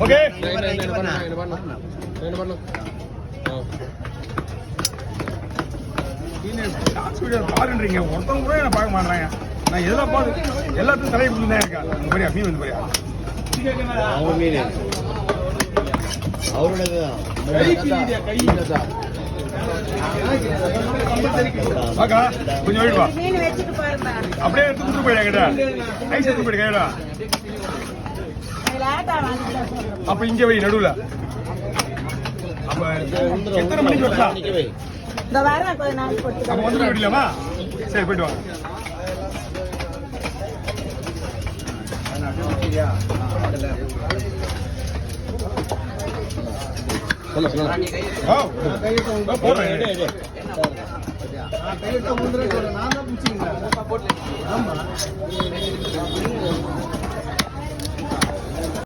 Okay பாருன்றீங்க ஒருத்தவங்க கூட என்ன பார்க்க மாட்டாங்க. நான் எதெல்லாம் பார்த்து எல்லாத்தையும் தலையை பிடிச்சி தான் இருக்கேன். உங்க மாதிரியா மீன் வந்து மாதிரியா அவங்க மீன் அவரோட பாக்கா கொஞ்சம் வெயிட் வா. அப்படியே எடுத்து கொடுத்து போயிடா கேட்டா ஐஸ் எடுத்து போயிடு கேடா. அப்ப இங்க வை நடுவுல. அப்ப எத்தனை மணிக்கு வரலாம்? அப்ப வந்துட்டு விடலாமா? சரி போயிட்டு வாங்க. போடுறேன்.